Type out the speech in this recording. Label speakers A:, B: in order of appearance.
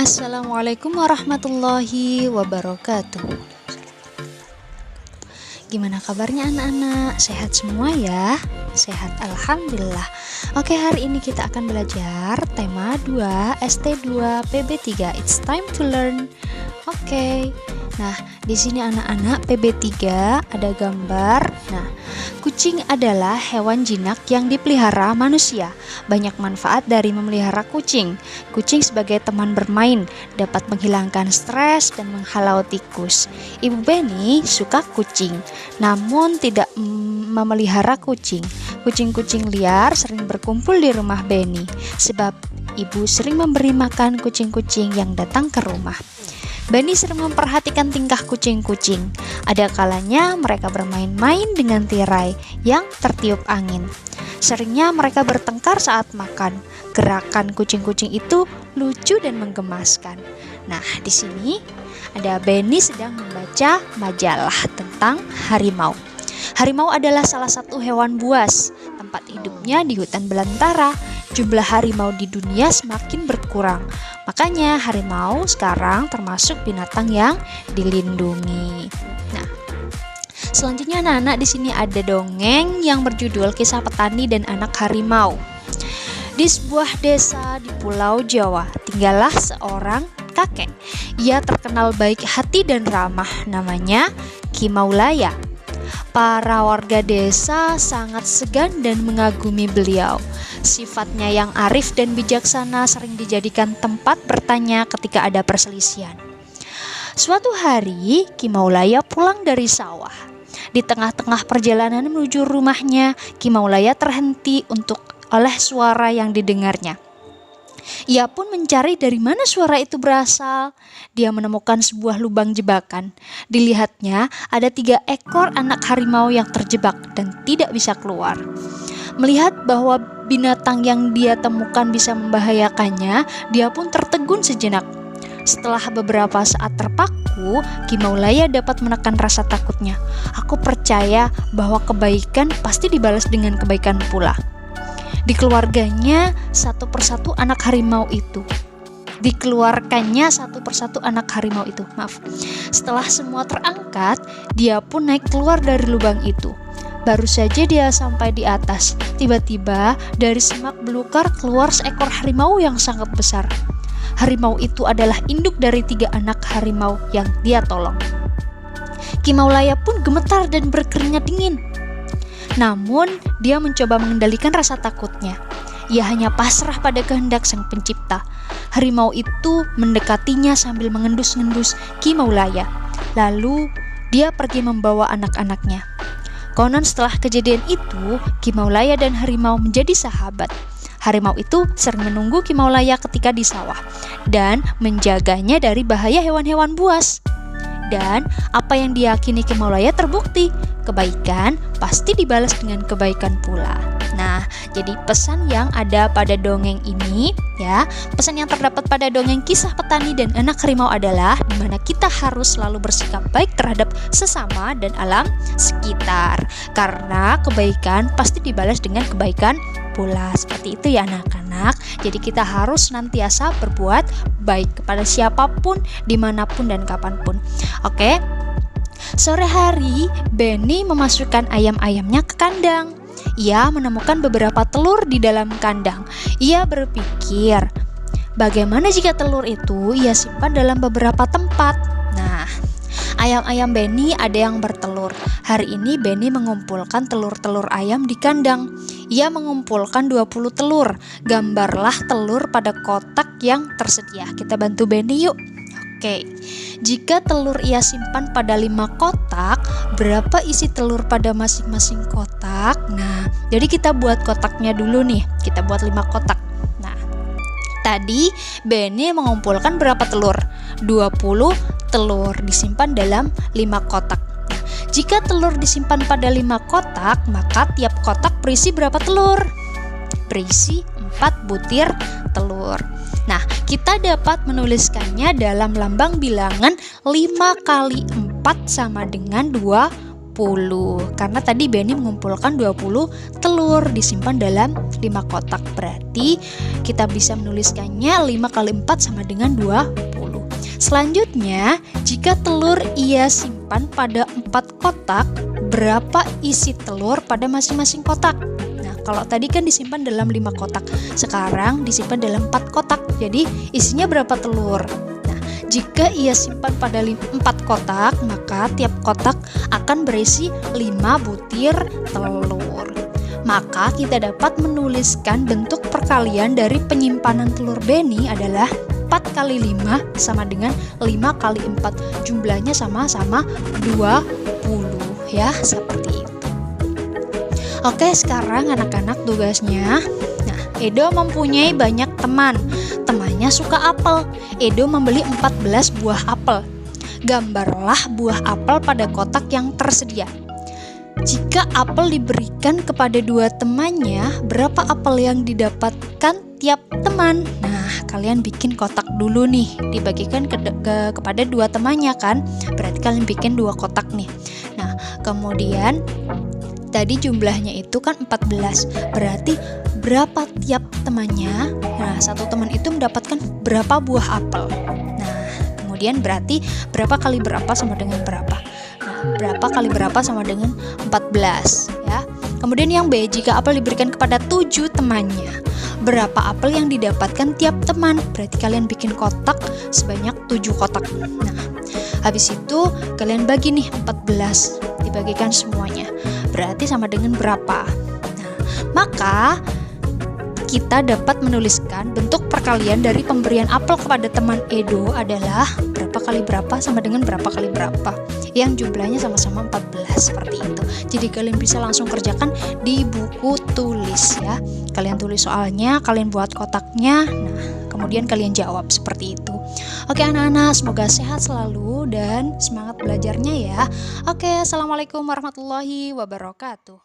A: Assalamualaikum warahmatullahi wabarakatuh. Gimana kabarnya anak-anak? Sehat semua ya? Sehat, alhamdulillah. Oke, hari ini kita akan belajar tema 2 ST2 PB3. It's time to learn. Oke. Nah, di sini anak-anak PB3 ada gambar. Nah, kucing adalah hewan jinak yang dipelihara manusia. Banyak manfaat dari memelihara kucing. Kucing sebagai teman bermain, dapat menghilangkan stres dan menghalau tikus. Ibu Benny suka kucing, namun tidak memelihara kucing. Kucing-kucing liar sering berkumpul di rumah Benny, sebab ibu sering memberi makan kucing-kucing yang datang ke rumah. Benny sering memperhatikan tingkah kucing-kucing. Ada kalanya mereka bermain-main dengan tirai yang tertiup angin. Seringnya mereka bertengkar saat makan. Gerakan kucing-kucing itu lucu dan menggemaskan. Nah, di sini ada Benny sedang membaca majalah tentang harimau. Harimau adalah salah satu hewan buas. Tempat hidupnya di hutan belantara. Jumlah harimau di dunia semakin berkurang. Makanya harimau sekarang termasuk binatang yang dilindungi. Nah, selanjutnya anak-anak di sini ada dongeng yang berjudul Kisah Petani dan Anak Harimau. Di sebuah desa di Pulau Jawa, tinggallah seorang kakek. Ia terkenal baik hati dan ramah, namanya Ki Maulaya. Para warga desa sangat segan dan mengagumi beliau. Sifatnya yang arif dan bijaksana sering dijadikan tempat bertanya ketika ada perselisihan. Suatu hari, Ki Maulaya pulang dari sawah. Di tengah-tengah perjalanan menuju rumahnya, Ki Maulaya terhenti oleh suara yang didengarnya. Ia pun mencari dari mana suara itu berasal. Dia menemukan sebuah lubang jebakan. Dilihatnya ada 3 ekor anak harimau yang terjebak dan tidak bisa keluar. Melihat bahwa binatang yang dia temukan bisa membahayakannya, dia pun tertegun sejenak. Setelah beberapa saat terpaku, Ki Maulaya dapat menekan rasa takutnya. Aku percaya bahwa kebaikan pasti dibalas dengan kebaikan pula. Dikeluarkannya satu persatu anak harimau itu. Setelah semua terangkat, dia pun naik keluar dari lubang itu. Baru saja dia sampai di atas, tiba-tiba dari semak belukar keluar seekor harimau yang sangat besar. Harimau itu adalah induk dari 3 anak harimau yang dia tolong. Ki Maulaya pun gemetar dan berkeringat dingin. Namun, dia mencoba mengendalikan rasa takutnya. Ia hanya pasrah pada kehendak Sang Pencipta. Harimau itu mendekatinya sambil mengendus-ngendus Ki Maulaya. Lalu, dia pergi membawa anak-anaknya. Konon setelah kejadian itu, Ki Maulaya dan harimau menjadi sahabat. Harimau itu sering menunggu Ki Maulaya ketika di sawah dan menjaganya dari bahaya hewan-hewan buas. Dan apa yang diyakini Ki Maulaya terbukti, kebaikan pasti dibalas dengan kebaikan pula. Nah, jadi pesan yang ada pada dongeng ini ya, pesan yang terdapat pada dongeng Kisah Petani dan Anak Harimau adalah di mana kita harus selalu bersikap baik terhadap sesama dan alam sekitar. Karena kebaikan pasti dibalas dengan kebaikan pula. Seperti itu ya anak-anak. Jadi kita harus senantiasa berbuat baik kepada siapapun, dimanapun dan kapanpun. Oke. Sore hari, Benny memasukkan ayam-ayamnya ke kandang. Ia menemukan beberapa telur di dalam kandang. Ia berpikir, bagaimana jika telur itu ia simpan dalam beberapa tempat? Nah, ayam-ayam Benny ada yang bertelur. Hari ini Benny mengumpulkan telur-telur ayam di kandang. Ia mengumpulkan 20 telur. Gambarlah telur pada kotak yang tersedia. Kita bantu Benny yuk. Oke, jika telur ia simpan pada 5 kotak, berapa isi telur pada masing-masing kotak? Nah, jadi kita buat kotaknya dulu nih. Kita buat 5 kotak. Nah, tadi Benny mengumpulkan berapa telur? 20 telur disimpan dalam 5 kotak. Jika telur disimpan pada 5 kotak, maka tiap kotak berisi berapa telur? Berisi 4 butir telur. Nah, kita dapat menuliskannya dalam lambang bilangan 5 kali 4 sama dengan 20. Karena tadi Benny mengumpulkan 20 telur disimpan dalam 5 kotak. Berarti kita bisa menuliskannya 5 kali 4 sama dengan 20. Selanjutnya, jika telur ia simpan pada 4 kotak, berapa isi telur pada masing-masing kotak? Nah, kalau tadi kan disimpan dalam 5 kotak, sekarang disimpan dalam 4 kotak. Jadi isinya berapa telur? Nah, jika ia simpan pada 4 kotak, maka tiap kotak akan berisi 5 butir telur. Maka kita dapat menuliskan bentuk perkalian dari penyimpanan telur Benny adalah 4 kali 5 sama dengan 5 kali 4. Jumlahnya sama-sama 20 ya, seperti itu. Oke, sekarang anak-anak tugasnya. Nah, Edo mempunyai banyak teman. Temannya suka apel. Edo membeli 14 buah apel. Gambarlah buah apel pada kotak yang tersedia. Jika apel diberikan kepada 2 temannya, berapa apel yang didapatkan tiap teman? Nah, kalian bikin kotak dulu nih, dibagikan kepada 2 temannya kan? Berarti kalian bikin 2 kotak nih. Nah, kemudian tadi jumlahnya itu kan 14. Berarti berapa tiap temannya? Nah, satu teman itu mendapatkan berapa buah apel? Nah, kemudian berarti berapa kali berapa sama dengan berapa? Nah, berapa kali berapa sama dengan 14 ya. Kemudian yang B, jika apel diberikan kepada 7 temannya, berapa apel yang didapatkan tiap teman? Berarti kalian bikin kotak sebanyak 7 kotak. Nah, habis itu kalian bagi nih 14, dibagikan semuanya. Berarti sama dengan berapa? Nah, maka kita dapat menuliskan bentuk perkalian dari pemberian apel kepada teman Edo adalah berapa kali berapa sama dengan berapa kali berapa, yang jumlahnya sama-sama 14, seperti itu. Jadi kalian bisa langsung kerjakan di buku tulis ya. Kalian tulis soalnya, kalian buat kotaknya, nah kemudian kalian jawab seperti itu. Oke anak-anak, semoga sehat selalu dan semangat belajarnya ya. Oke, assalamualaikum warahmatullahi wabarakatuh.